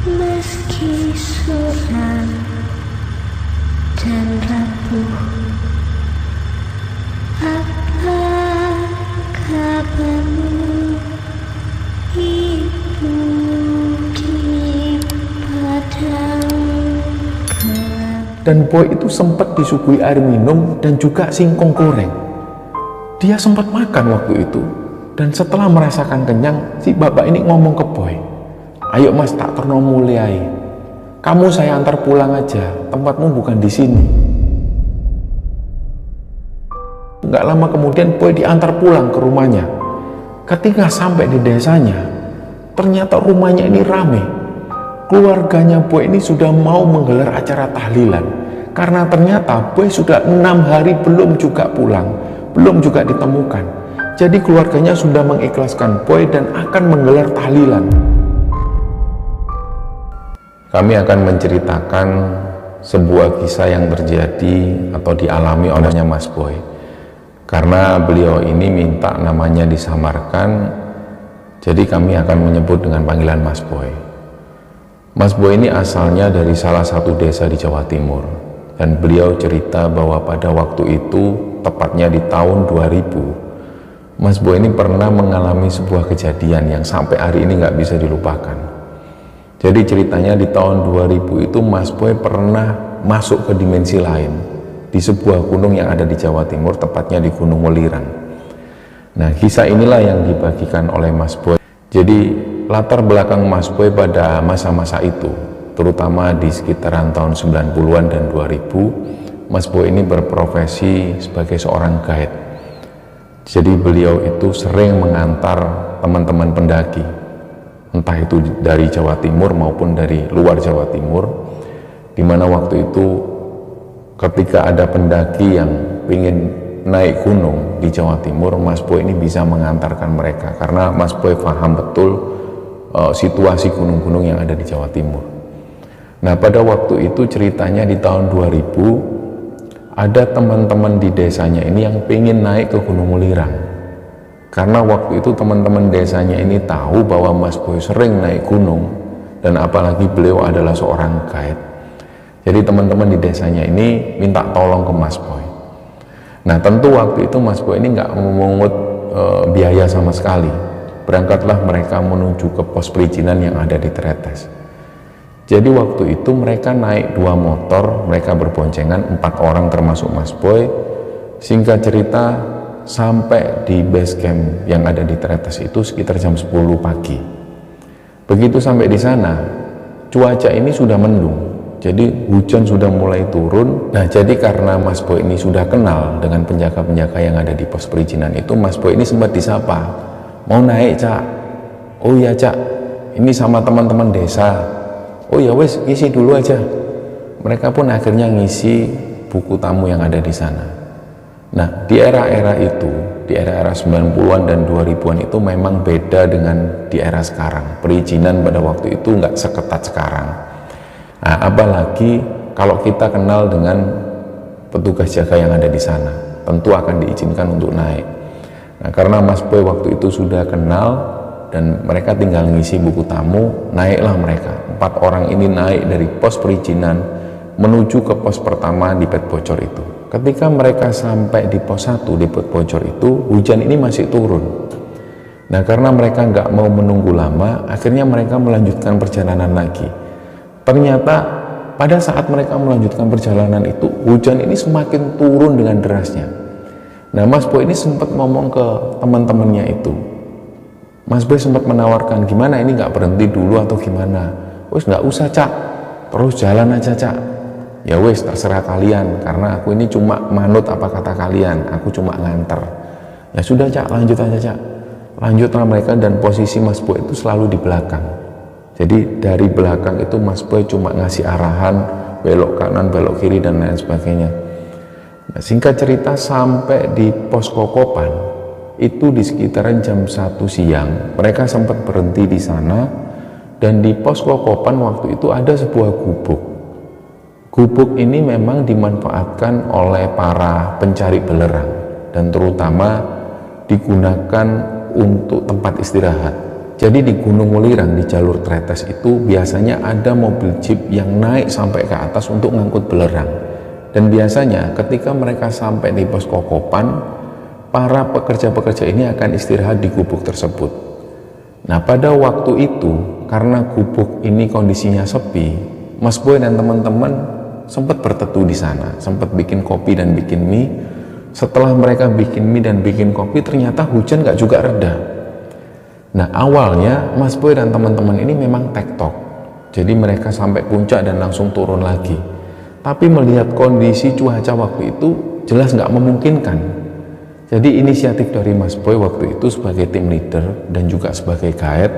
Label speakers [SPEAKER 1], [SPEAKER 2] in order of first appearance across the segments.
[SPEAKER 1] Meski suram dan rapuh, apa kabarmu ibu di padang gelap?
[SPEAKER 2] Dan boy itu sempat disuguhi air minum dan juga singkong goreng. Dia sempat makan waktu itu, dan setelah merasakan kenyang, si bapak ini ngomong ke boy, "Ayo mas, tak terno muliai. Kamu saya antar pulang aja, tempatmu bukan di sini." Nggak lama kemudian boy diantar pulang ke rumahnya. Ketika sampai di desanya, ternyata rumahnya ini rame. Keluarganya boy ini sudah mau menggelar acara tahlilan, karena ternyata boy sudah 6 hari belum juga pulang, belum juga ditemukan. Jadi keluarganya sudah mengikhlaskan boy dan akan menggelar tahlilan. Kami akan menceritakan sebuah kisah yang terjadi atau dialami olehnya Mas Boy. Karena beliau ini minta namanya disamarkan, jadi kami akan menyebut dengan panggilan Mas Boy. Mas Boy ini asalnya dari salah satu desa di Jawa Timur, dan beliau cerita bahwa pada waktu itu, tepatnya di tahun 2000, Mas Boy ini pernah mengalami sebuah kejadian yang sampai hari ini nggak bisa dilupakan. Jadi ceritanya di tahun 2000 itu Mas Boy pernah masuk ke dimensi lain di sebuah gunung yang ada di Jawa Timur, tepatnya di Gunung Welirang. Nah, kisah inilah yang dibagikan oleh Mas Boy. Jadi latar belakang Mas Boy pada masa-masa itu, terutama di sekitaran tahun 90-an dan 2000, Mas Boy ini berprofesi sebagai seorang guide. Jadi beliau itu sering mengantar teman-teman pendaki, entah itu dari Jawa Timur maupun dari luar Jawa Timur, di mana waktu itu ketika ada pendaki yang ingin naik gunung di Jawa Timur, Mas Boy ini bisa mengantarkan mereka, karena Mas Boy paham betul situasi gunung-gunung yang ada di Jawa Timur. Nah, pada waktu itu ceritanya di tahun 2000, ada teman-teman di desanya ini yang pengen naik ke Gunung Welirang. Karena waktu itu teman-teman desanya ini tahu bahwa Mas Boy sering naik gunung, dan apalagi beliau adalah seorang guide. Jadi teman-teman di desanya ini minta tolong ke Mas Boy. Nah, tentu waktu itu Mas Boy ini nggak memungut biaya sama sekali. Berangkatlah mereka menuju ke pos perizinan yang ada di Tretes. Jadi waktu itu mereka naik 2 motor, mereka berboncengan 4 orang termasuk Mas Boy. Singkat cerita, sampai di base camp yang ada di Tretes itu sekitar jam 10 pagi. Begitu sampai di sana, cuaca ini sudah mendung, jadi hujan sudah mulai turun. Nah, jadi karena Mas Boy ini sudah kenal dengan penjaga-penjaga yang ada di pos perizinan itu, Mas Boy ini sempat disapa, "Mau naik, Cak?" "Oh iya, Cak, ini sama teman-teman desa." "Oh ya wes, isi dulu aja." Mereka pun akhirnya ngisi buku tamu yang ada di sana. Nah, di era-era itu, di era-era 90-an dan 2000-an itu memang beda dengan di era sekarang. Perizinan pada waktu itu nggak seketat sekarang. Nah, apalagi kalau kita kenal dengan petugas jaga yang ada di sana, tentu akan diizinkan untuk naik. Nah, karena Mas Boy waktu itu sudah kenal dan mereka tinggal ngisi buku tamu, naiklah mereka. 4 orang ini naik dari pos perizinan menuju ke pos pertama di Pet Bocor itu. Ketika mereka sampai di pos 1 di Pet Bocor itu, hujan ini masih turun. Nah, karena mereka nggak mau menunggu lama, akhirnya mereka melanjutkan perjalanan lagi. Ternyata pada saat mereka melanjutkan perjalanan itu, hujan ini semakin turun dengan derasnya. Nah, Mas Boy ini sempat ngomong ke teman-temannya itu. Mas Boy sempat menawarkan, "Gimana ini nggak berhenti dulu atau gimana?" "Wes nggak usah, Cak, terus jalan aja, Cak." "Ya wes, terserah kalian, karena aku ini cuma manut apa kata kalian, aku cuma nganter." "Ya sudah, Cak, lanjut aja, Cak." Lanjutlah mereka, dan posisi Mas Boy itu selalu di belakang. Jadi dari belakang itu Mas Boy cuma ngasih arahan, belok kanan, belok kiri, dan lain sebagainya. Nah, singkat cerita sampai di pos Kokopan itu di sekitaran jam 1 siang, mereka sempat berhenti di sana. Dan di pos Kokopan waktu itu ada sebuah gubuk. Gubuk ini memang dimanfaatkan oleh para pencari belerang, dan terutama digunakan untuk tempat istirahat. Jadi di Gunung Welirang di jalur Tretes itu biasanya ada mobil jeep yang naik sampai ke atas untuk ngangkut belerang. Dan biasanya ketika mereka sampai di pos Kokopan, para pekerja-pekerja ini akan istirahat di gubuk tersebut. Nah, pada waktu itu karena gubuk ini kondisinya sepi, Mas Boy dan teman-teman sempat berteduh di sana, sempat bikin kopi dan bikin mie. Setelah mereka bikin mie dan bikin kopi, ternyata hujan gak juga reda. Nah, awalnya Mas Boy dan teman-teman ini memang tektok, jadi mereka sampai puncak dan langsung turun lagi. Tapi melihat kondisi cuaca waktu itu jelas nggak memungkinkan. Jadi inisiatif dari Mas Boy waktu itu sebagai tim leader dan juga sebagai guide,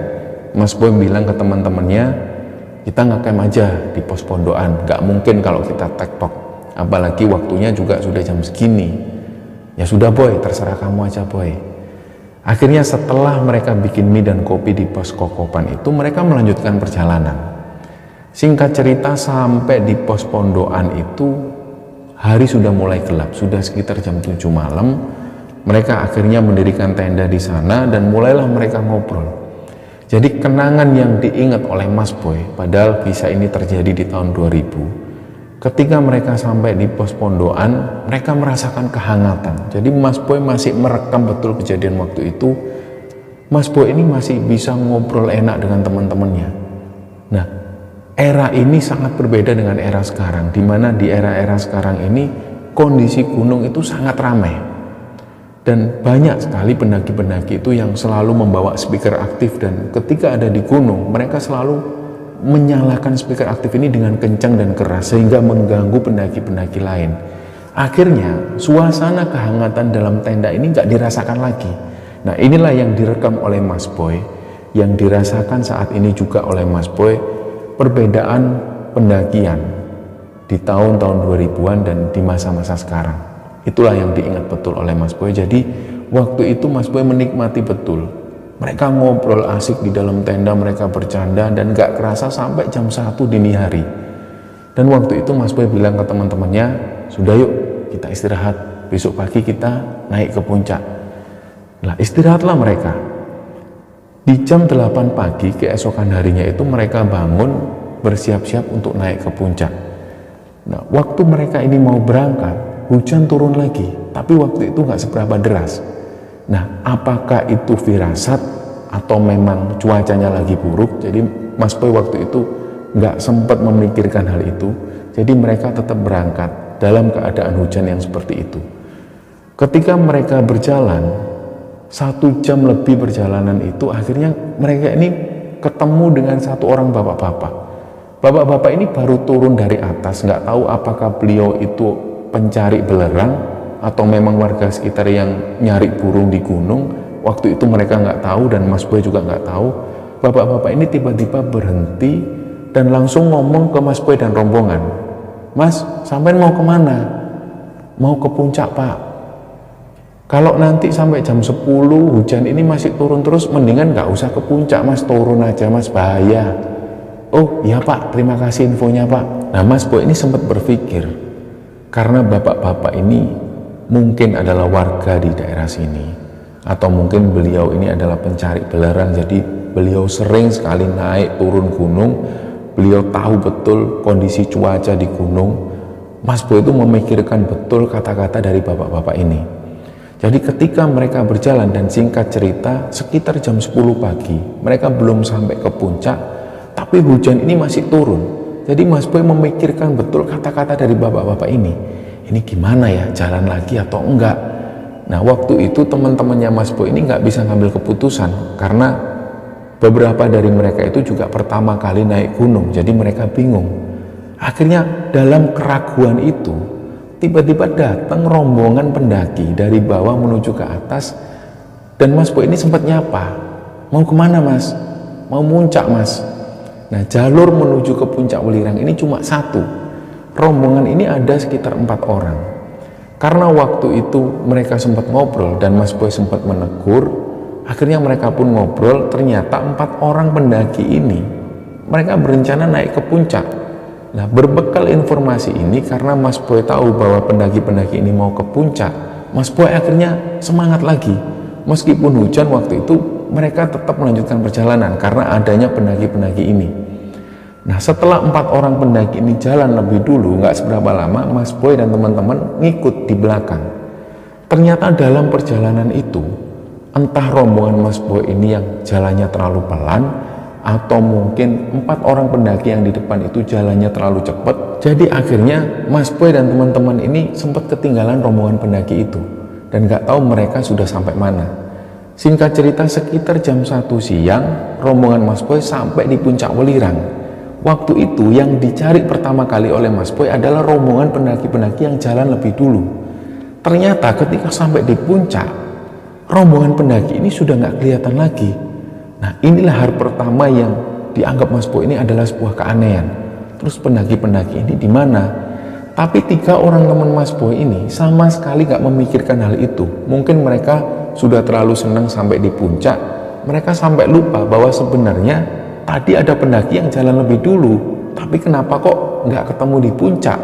[SPEAKER 2] Mas Boy bilang ke teman-temannya, kita ngecamp aja di pos pondokan, nggak mungkin kalau kita tektok, apalagi waktunya juga sudah jam segini. Ya sudah Boy, terserah kamu aja Boy. Akhirnya setelah mereka bikin mie dan kopi di pos Kokopan itu, mereka melanjutkan perjalanan. Singkat cerita, sampai di pos pondokan itu hari sudah mulai gelap, sudah sekitar jam 7 malam. Mereka akhirnya mendirikan tenda di sana dan mulailah mereka ngobrol. Jadi kenangan yang diingat oleh Mas Boy, padahal kisah ini terjadi di tahun 2000. Ketika mereka sampai di pos pondokan, mereka merasakan kehangatan. Jadi Mas Boy masih merekam betul kejadian waktu itu. Mas Boy ini masih bisa ngobrol enak dengan teman-temannya. Nah, era ini sangat berbeda dengan era sekarang, di mana di era-era sekarang ini kondisi gunung itu sangat ramai. Dan banyak sekali pendaki-pendaki itu yang selalu membawa speaker aktif, dan ketika ada di gunung, mereka selalu menyalakan speaker aktif ini dengan kencang dan keras sehingga mengganggu pendaki-pendaki lain. Akhirnya suasana kehangatan dalam tenda ini nggak dirasakan lagi. Nah, inilah yang direkam oleh Mas Boy, yang dirasakan saat ini juga oleh Mas Boy, perbedaan pendakian di tahun-tahun 2000-an dan di masa-masa sekarang. Itulah yang diingat betul oleh Mas Boy. Jadi waktu itu Mas Boy menikmati betul. Mereka ngobrol asik di dalam tenda, mereka bercanda, dan gak kerasa sampai jam 1 dini hari. Dan waktu itu Mas Boy bilang ke teman-temannya, sudah yuk kita istirahat, besok pagi kita naik ke puncak. Nah, istirahatlah mereka. Di jam 8 pagi keesokan harinya itu mereka bangun bersiap-siap untuk naik ke puncak. Nah, waktu mereka ini mau berangkat, hujan turun lagi, tapi waktu itu gak seberapa deras. Nah, apakah itu firasat atau memang cuacanya lagi buruk? Jadi Mas Boy waktu itu nggak sempat memikirkan hal itu. Jadi mereka tetap berangkat dalam keadaan hujan yang seperti itu. Ketika mereka berjalan 1 jam lebih perjalanan itu, akhirnya mereka ini ketemu dengan satu orang bapak-bapak. Bapak-bapak ini baru turun dari atas, nggak tahu apakah beliau itu pencari belerang atau memang warga sekitar yang nyari burung di gunung. Waktu itu mereka nggak tahu dan Mas Boy juga nggak tahu. Bapak-bapak ini tiba-tiba berhenti dan langsung ngomong ke Mas Boy dan rombongan, Mas, sampean mau kemana? Mau ke puncak Pak. Kalau nanti sampai jam 10 hujan ini masih turun terus, mendingan nggak usah ke puncak Mas, turun aja Mas, bahaya. Oh iya Pak, terima kasih infonya Pak. Nah, Mas Boy ini sempat berpikir, karena bapak-bapak ini mungkin adalah warga di daerah sini, atau mungkin beliau ini adalah pencari belerang, jadi beliau sering sekali naik turun gunung, beliau tahu betul kondisi cuaca di gunung. Mas Boy itu memikirkan betul kata-kata dari bapak-bapak ini. Jadi ketika mereka berjalan, dan singkat cerita sekitar jam 10 pagi mereka belum sampai ke puncak, tapi hujan ini masih turun. Jadi Mas Boy memikirkan betul kata-kata dari bapak-bapak ini. Ini gimana ya, jalan lagi atau enggak? Nah, waktu itu teman-temannya Mas Boy ini nggak bisa ngambil keputusan, karena beberapa dari mereka itu juga pertama kali naik gunung, jadi mereka bingung. Akhirnya dalam keraguan itu, tiba-tiba datang rombongan pendaki dari bawah menuju ke atas, dan Mas Boy ini sempat nyapa, mau kemana Mas? Mau muncak Mas. Nah, jalur menuju ke puncak Welirang ini cuma satu. Rombongan ini ada sekitar 4 orang. Karena waktu itu mereka sempat ngobrol dan Mas Boy sempat menegur, akhirnya mereka pun ngobrol. Ternyata 4 orang pendaki ini mereka berencana naik ke puncak. Nah, berbekal informasi ini, karena Mas Boy tahu bahwa pendaki-pendaki ini mau ke puncak, Mas Boy akhirnya semangat lagi. Meskipun hujan waktu itu mereka tetap melanjutkan perjalanan karena adanya pendaki-pendaki ini. Nah, setelah 4 orang pendaki ini jalan lebih dulu, nggak seberapa lama Mas Boy dan teman-teman ngikut di belakang. Ternyata dalam perjalanan itu, entah rombongan Mas Boy ini yang jalannya terlalu pelan, atau mungkin 4 orang pendaki yang di depan itu jalannya terlalu cepat. Jadi akhirnya Mas Boy dan teman-teman ini sempat ketinggalan rombongan pendaki itu dan nggak tahu mereka sudah sampai mana. Singkat cerita, sekitar jam 1 siang rombongan Mas Boy sampai di puncak Welirang. Waktu itu yang dicari pertama kali oleh Mas Boy adalah rombongan pendaki-pendaki yang jalan lebih dulu. Ternyata ketika sampai di puncak, rombongan pendaki ini sudah nggak kelihatan lagi. Nah, inilah hari pertama yang dianggap Mas Boy ini adalah sebuah keanehan. Terus pendaki-pendaki ini di mana? Tapi 3 orang teman Mas Boy ini sama sekali nggak memikirkan hal itu. Mungkin mereka sudah terlalu senang sampai di puncak. Mereka sampai lupa bahwa sebenarnya tadi ada pendaki yang jalan lebih dulu. Tapi kenapa kok nggak ketemu di puncak?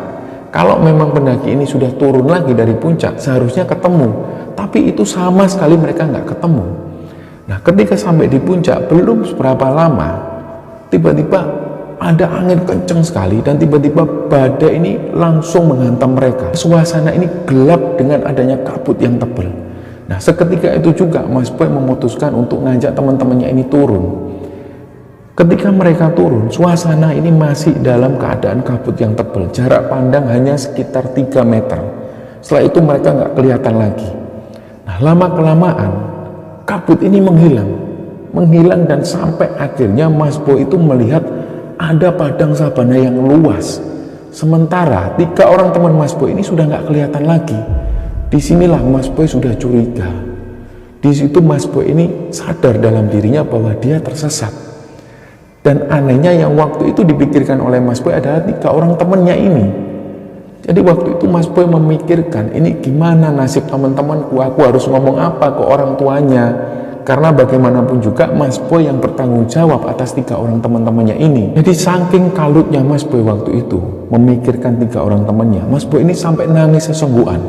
[SPEAKER 2] Kalau memang pendaki ini sudah turun lagi dari puncak, seharusnya ketemu. Tapi itu sama sekali mereka nggak ketemu. Nah, ketika sampai di puncak, belum seberapa lama, tiba-tiba ada angin kenceng sekali dan tiba-tiba badai ini langsung menghantam mereka. Suasana ini gelap dengan adanya kabut yang tebal. Nah, seketika itu juga Mas Boy memutuskan untuk ngajak teman-temannya ini turun. Ketika mereka turun, suasana ini masih dalam keadaan kabut yang tebal. Jarak pandang hanya sekitar 3 meter. Setelah itu mereka nggak kelihatan lagi. Nah, lama-kelamaan kabut ini menghilang dan sampai akhirnya Mas Boy itu melihat ada padang sabana yang luas. Sementara 3 orang teman Mas Boy ini sudah nggak kelihatan lagi. Disinilah Mas Boy sudah curiga. Di situ Mas Boy ini sadar dalam dirinya bahwa dia tersesat. Dan anehnya yang waktu itu dipikirkan oleh Mas Boy adalah 3 orang temannya ini. Jadi waktu itu Mas Boy memikirkan, ini gimana nasib teman-temanku, aku harus ngomong apa ke orang tuanya. Karena bagaimanapun juga Mas Boy yang bertanggung jawab atas 3 orang teman-temannya ini. Jadi saking kalutnya Mas Boy waktu itu memikirkan 3 orang temannya, Mas Boy ini sampai nangis sesungguhan.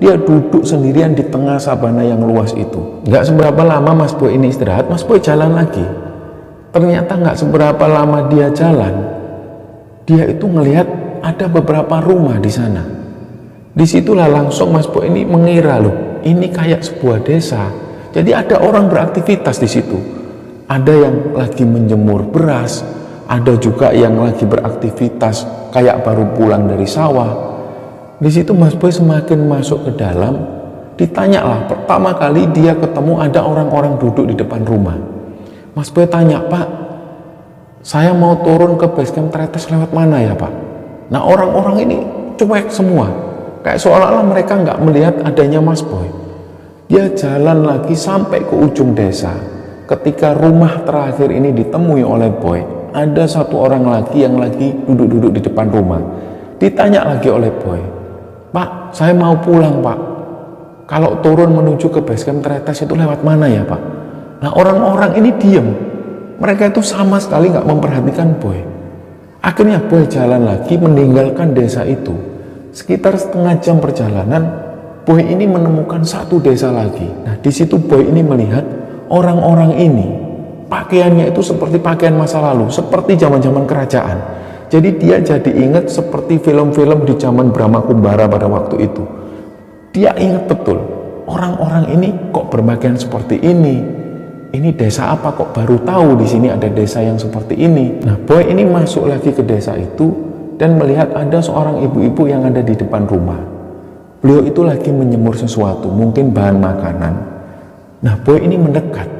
[SPEAKER 2] Dia duduk sendirian di tengah sabana yang luas itu. Nggak seberapa lama Mas Boy ini istirahat, Mas Boy jalan lagi. Ternyata nggak seberapa lama dia jalan, dia itu ngelihat ada beberapa rumah di sana. Disitulah langsung Mas Boy ini mengira, loh, ini kayak sebuah desa. Jadi ada orang beraktivitas di situ. Ada yang lagi menjemur beras, ada juga yang lagi beraktivitas kayak baru pulang dari sawah. Di situ Mas Boy semakin masuk ke dalam, ditanyalah pertama kali dia ketemu ada orang-orang duduk di depan rumah. Mas Boy tanya, "Pak, saya mau turun ke basecamp Tretes lewat mana ya, Pak?" Nah, orang-orang ini cuek semua, kayak seolah-olah mereka nggak melihat adanya Mas Boy. Dia jalan lagi sampai ke ujung desa. Ketika rumah terakhir ini ditemui oleh Boy, ada 1 orang lagi yang lagi duduk-duduk di depan rumah. Ditanya lagi oleh Boy, "Pak, saya mau pulang, Pak. Kalau turun menuju ke basecamp Tretes itu lewat mana ya, Pak?" Nah, orang-orang ini diam. Mereka itu sama sekali nggak memperhatikan Boy. Akhirnya Boy jalan lagi meninggalkan desa itu. Sekitar setengah jam perjalanan, Boy ini menemukan 1 desa lagi. Nah, di situ Boy ini melihat orang-orang ini pakaiannya itu seperti pakaian masa lalu, seperti zaman-zaman kerajaan. Jadi dia jadi ingat seperti film-film di zaman Brahma Kumbara pada waktu itu. Dia ingat betul, orang-orang ini kok berpakaian seperti ini. Ini desa apa, kok baru tahu di sini ada desa yang seperti ini. Nah, Boy ini masuk lagi ke desa itu dan melihat ada seorang ibu-ibu yang ada di depan rumah. Beliau itu lagi menjemur sesuatu, mungkin bahan makanan. Nah, Boy ini mendekat.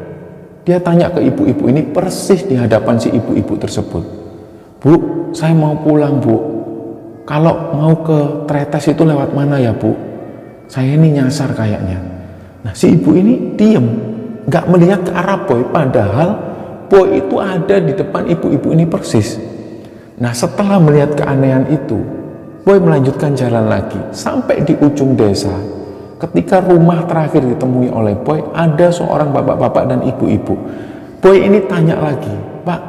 [SPEAKER 2] Dia tanya ke ibu-ibu ini persis di hadapan si ibu-ibu tersebut. "Bu, saya mau pulang, Bu. Kalau mau ke Tretes itu lewat mana ya, Bu? Saya ini nyasar kayaknya." Nah, si ibu ini diem, nggak melihat ke arah Boy, padahal Boy itu ada di depan ibu-ibu ini persis. Nah, setelah melihat keanehan itu, Boy melanjutkan jalan lagi sampai di ujung desa. Ketika rumah terakhir ditemui oleh Boy, ada seorang bapak-bapak dan ibu-ibu. Boy ini tanya lagi, "Pak,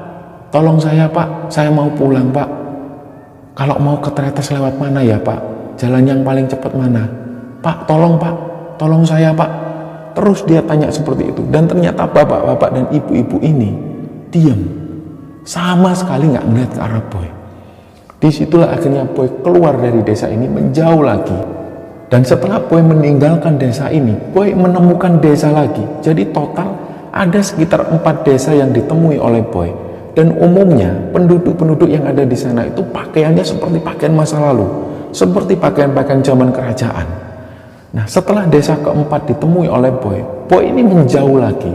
[SPEAKER 2] tolong saya, Pak, saya mau pulang, Pak. Kalau mau ke Tretes lewat mana ya, Pak? Jalan yang paling cepat mana? Pak, tolong saya, Pak." Terus dia tanya seperti itu, dan ternyata bapak-bapak dan ibu-ibu ini diam, sama sekali nggak melihat ke arah Boy. Disitulah akhirnya Boy keluar dari desa ini, menjauh lagi. Dan setelah Boy meninggalkan desa ini, Boy menemukan desa lagi. Jadi total ada sekitar 4 desa yang ditemui oleh Boy. Dan umumnya penduduk-penduduk yang ada di sana itu pakaiannya seperti pakaian masa lalu, seperti pakaian-pakaian zaman kerajaan. Nah, setelah desa keempat ditemui oleh Boy, Boy ini menjauh lagi.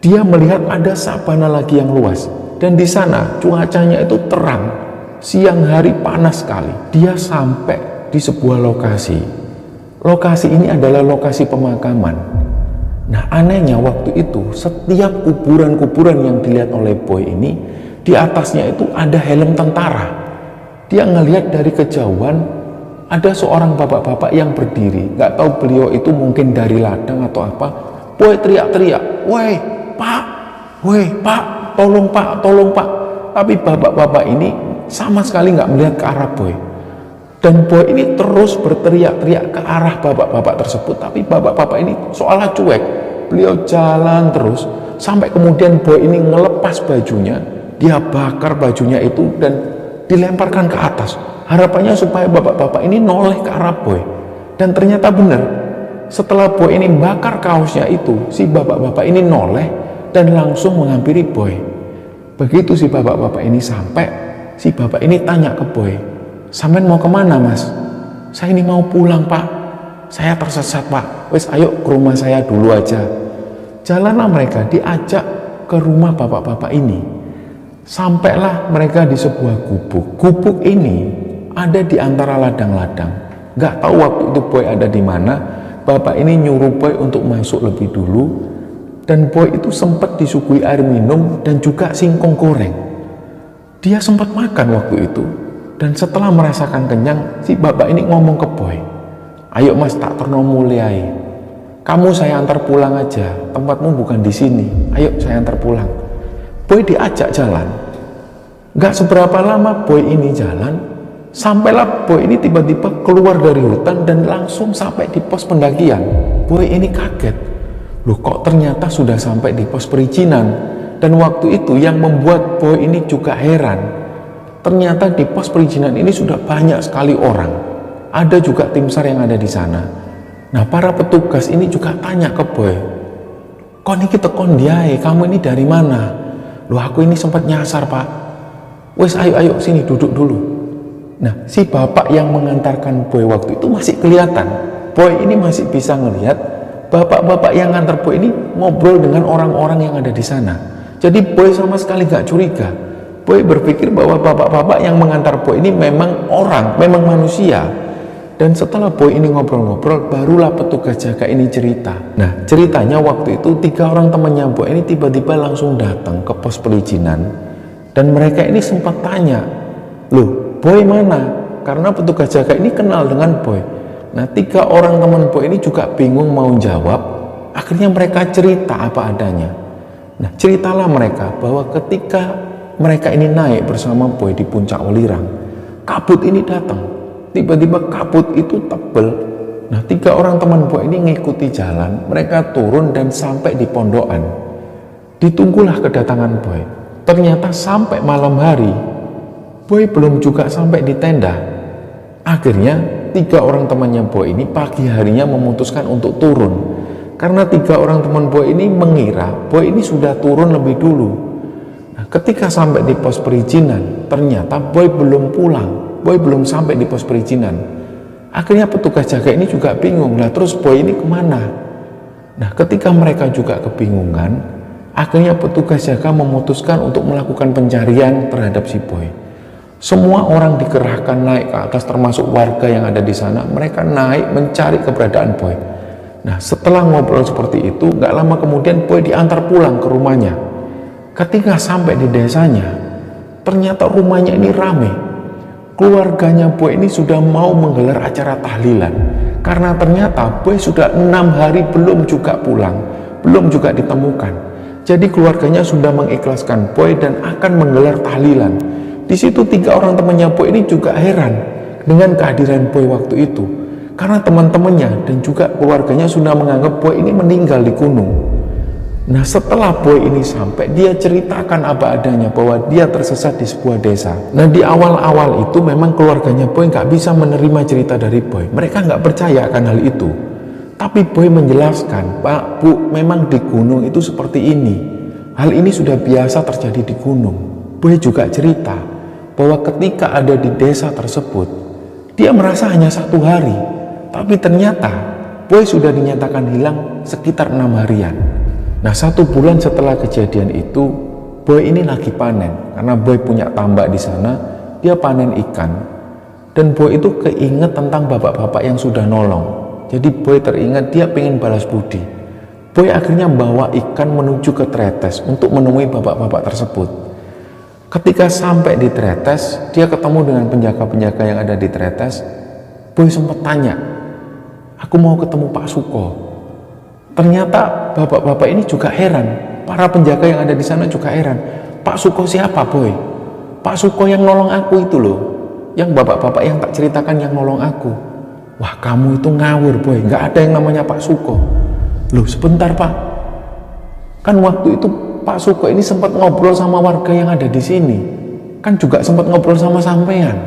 [SPEAKER 2] Dia melihat ada sabana lagi yang luas, dan di sana cuacanya itu terang, siang hari panas sekali. Dia sampai di sebuah lokasi. Lokasi ini adalah lokasi pemakaman. Nah, anehnya waktu itu setiap kuburan-kuburan yang dilihat oleh Boy ini, di atasnya itu ada helm tentara. Dia ngelihat dari kejauhan ada seorang bapak-bapak yang berdiri. Nggak tahu beliau itu mungkin dari ladang atau apa. Boy teriak-teriak, "Woi pak, woi pak, tolong pak, tolong pak." Tapi bapak-bapak ini sama sekali nggak melihat ke arah Boy. Dan Boy ini terus berteriak-teriak ke arah bapak-bapak tersebut. Tapi bapak-bapak ini seolah cuek. Beliau jalan terus sampai kemudian Boy ini ngelepas bajunya. Dia bakar bajunya itu dan dilemparkan ke atas. Harapannya supaya bapak-bapak ini noleh ke arah Boy. Dan ternyata benar. Setelah Boy ini bakar kaosnya itu, si bapak-bapak ini noleh dan langsung menghampiri Boy. Begitu si bapak-bapak ini sampai, si bapak ini tanya ke Boy, "Sampean mau kemana mas?" "Saya ini mau pulang pak, saya tersesat pak." "Wes ayo ke rumah saya dulu aja." Jalanlah mereka, diajak ke rumah bapak-bapak ini. Sampailah mereka di sebuah gubuk. Gubuk ini ada di antara ladang-ladang. Gak tahu waktu itu Boy ada di mana. Bapak ini nyuruh Boy untuk masuk lebih dulu, dan Boy itu sempat disuguhi air minum dan juga singkong goreng. Dia sempat makan waktu itu, dan setelah merasakan kenyang, si bapak ini ngomong ke Boy, "Ayo mas, tak terno muliai. Kamu saya antar pulang aja. Tempatmu bukan di sini. Ayo saya antar pulang." Boy diajak jalan. Gak seberapa lama Boy ini jalan, sampailah Boy ini tiba-tiba keluar dari hutan dan langsung sampai di pos pendakian. Boy ini kaget. Loh kok ternyata sudah sampai di pos perizinan. Dan waktu itu yang membuat Boy ini juga heran. Ternyata di pos perizinan ini sudah banyak sekali orang. Ada juga tim SAR yang ada di sana. Nah, para petugas ini juga tanya ke Boy, "Kok niki tekon diae, kamu ini dari mana?" "Loh aku ini sempat nyasar pak." "Wes ayo sini duduk dulu." Nah, si bapak yang mengantarkan Boy waktu itu masih kelihatan. Boy ini masih bisa ngelihat bapak-bapak yang ngantar Boy ini ngobrol dengan orang-orang yang ada di sana. Jadi Boy sama sekali gak curiga. Boy berpikir bahwa bapak-bapak yang mengantar Boy ini memang orang, memang manusia. Dan setelah Boy ini ngobrol-ngobrol, barulah petugas jaga ini cerita. Nah, ceritanya waktu itu 3 orang temannya Boy ini tiba-tiba langsung datang ke pos perizinan. Dan mereka ini sempat tanya, "Loh, Boy mana?" Karena petugas jaga ini kenal dengan Boy. Nah, 3 orang teman Boy ini juga bingung mau jawab. Akhirnya mereka cerita apa adanya. Nah, ceritalah mereka bahwa ketika mereka ini naik bersama Boy di puncak Welirang, kabut ini datang. Tiba-tiba kabut itu tebel. Nah, 3 orang teman Boy ini ngikuti jalan. Mereka turun dan sampai di pondokan. Ditunggulah kedatangan Boy. Ternyata sampai malam hari, Boy belum juga sampai di tenda. Akhirnya 3 orang temannya Boy ini pagi harinya memutuskan untuk turun. Karena 3 orang teman Boy ini mengira Boy ini sudah turun lebih dulu. Nah, ketika sampai di pos perizinan, ternyata Boy belum pulang. Boy belum sampai di pos perizinan. Akhirnya petugas jaga ini juga bingung. Nah, terus Boy ini kemana? Nah, ketika mereka juga kebingungan, akhirnya petugas jaga memutuskan untuk melakukan pencarian terhadap si Boy. Semua orang dikerahkan naik ke atas, termasuk warga yang ada di sana. Mereka naik mencari keberadaan Boy. Nah, setelah ngobrol seperti itu, gak lama kemudian Boy diantar pulang ke rumahnya. Ketika sampai di desanya, ternyata rumahnya ini ramai. Keluarganya Boy ini sudah mau menggelar acara tahlilan. Karena ternyata Boy sudah 6 hari belum juga pulang, belum juga ditemukan. Jadi keluarganya sudah mengikhlaskan Boy dan akan menggelar tahlilan. Di situ 3 orang temannya Boy ini juga heran dengan kehadiran Boy waktu itu. karena teman-temannya dan juga keluarganya sudah menganggap Boy ini meninggal di gunung. Nah, setelah Boy ini sampai, dia ceritakan apa adanya bahwa dia tersesat di sebuah desa. Nah, di awal-awal itu memang keluarganya Boy nggak bisa menerima cerita dari Boy. Mereka nggak percaya akan hal itu. Tapi Boy menjelaskan, Pak, Bu, memang di gunung itu seperti ini. Hal ini sudah biasa terjadi di gunung. Boy juga cerita bahwa ketika ada di desa tersebut, dia merasa hanya 1 hari. Tapi ternyata Boy sudah dinyatakan hilang sekitar 6 harian. Nah, 1 bulan setelah kejadian itu, Boy ini lagi panen. Karena Boy punya tambak di sana, dia panen ikan. Dan Boy itu keinget tentang bapak-bapak yang sudah nolong. Jadi Boy teringat dia pengen balas budi. Boy akhirnya bawa ikan menuju ke Tretes untuk menemui bapak-bapak tersebut. Ketika sampai di Tretes, dia ketemu dengan penjaga-penjaga yang ada di Tretes. Boy sempat tanya, aku mau ketemu Pak Suko. Ternyata bapak-bapak ini juga heran, para penjaga yang ada di sana juga heran. Pak Suko siapa, Boy? Pak Suko yang nolong aku itu loh, yang bapak-bapak yang tak ceritakan yang nolong aku. Wah, kamu itu ngawur, Boy, nggak ada yang namanya Pak Suko. Loh, sebentar, Pak, kan waktu itu Pak Suko ini sempat ngobrol sama warga yang ada di sini, kan juga sempat ngobrol sama sampean.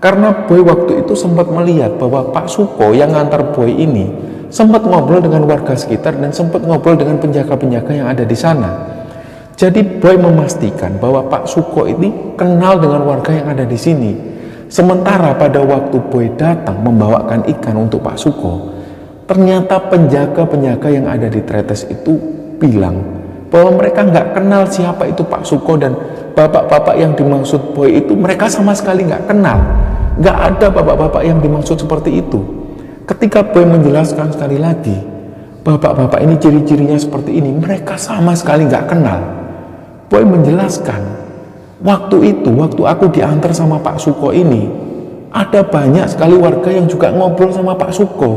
[SPEAKER 2] Karena Boy waktu itu sempat melihat bahwa Pak Suko yang ngantar Boy ini sempat ngobrol dengan warga sekitar dan sempat ngobrol dengan penjaga-penjaga yang ada di sana. Jadi Boy memastikan bahwa Pak Suko ini kenal dengan warga yang ada di sini. Sementara pada waktu Boy datang membawakan ikan untuk Pak Suko, ternyata penjaga-penjaga yang ada di Tretes itu bilang bahwa mereka nggak kenal siapa itu Pak Suko, dan bapak-bapak yang dimaksud Boy itu mereka sama sekali nggak kenal. Nggak ada bapak-bapak yang dimaksud seperti itu. Ketika Boy menjelaskan sekali lagi, bapak-bapak ini ciri-cirinya seperti ini, mereka sama sekali nggak kenal. Boy menjelaskan, waktu aku diantar sama Pak Suko ini, ada banyak sekali warga yang juga ngobrol sama Pak Suko.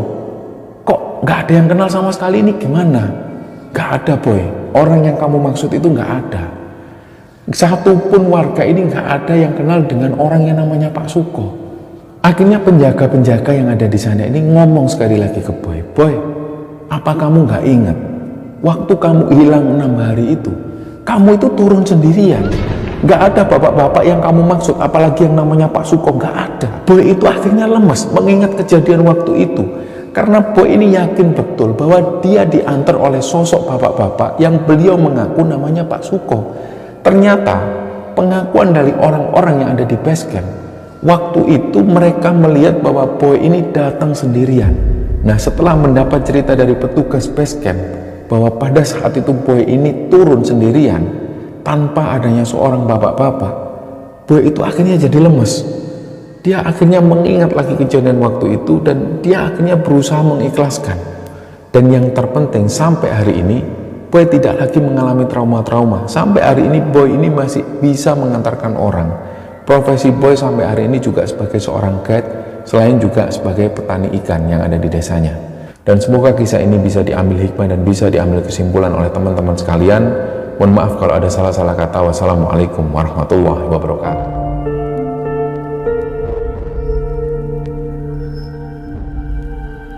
[SPEAKER 2] Kok nggak ada yang kenal sama sekali, ini gimana? Nggak ada, Boy. Orang yang kamu maksud itu nggak ada. Satupun warga ini nggak ada yang kenal dengan orang yang namanya Pak Suko. Akhirnya penjaga-penjaga yang ada di sana ini ngomong sekali lagi ke Boy, Boy, apa kamu nggak ingat waktu kamu hilang 6 hari itu, kamu itu turun sendirian, nggak ada bapak-bapak yang kamu maksud, apalagi yang namanya Pak Suko, nggak ada. Boy itu akhirnya lemes mengingat kejadian waktu itu, karena Boy ini yakin betul bahwa dia diantar oleh sosok bapak-bapak yang beliau mengaku namanya Pak Suko. Ternyata pengakuan dari orang-orang yang ada di base camp, waktu itu mereka melihat bahwa Boy ini datang sendirian. Nah, setelah mendapat cerita dari petugas base camp bahwa pada saat itu Boy ini turun sendirian tanpa adanya seorang bapak-bapak, Boy itu akhirnya jadi lemes. Dia akhirnya mengingat lagi kejadian waktu itu dan dia akhirnya berusaha mengikhlaskan. Dan yang terpenting, sampai hari ini Boy tidak lagi mengalami trauma-trauma. Sampai hari ini Boy ini masih bisa mengantarkan orang. Profesi Boy sampai hari ini juga sebagai seorang guide, selain juga sebagai petani ikan yang ada di desanya. Dan semoga kisah ini bisa diambil hikmah dan bisa diambil kesimpulan oleh teman-teman sekalian. Mohon maaf kalau ada salah-salah kata. Wassalamualaikum warahmatullahi wabarakatuh.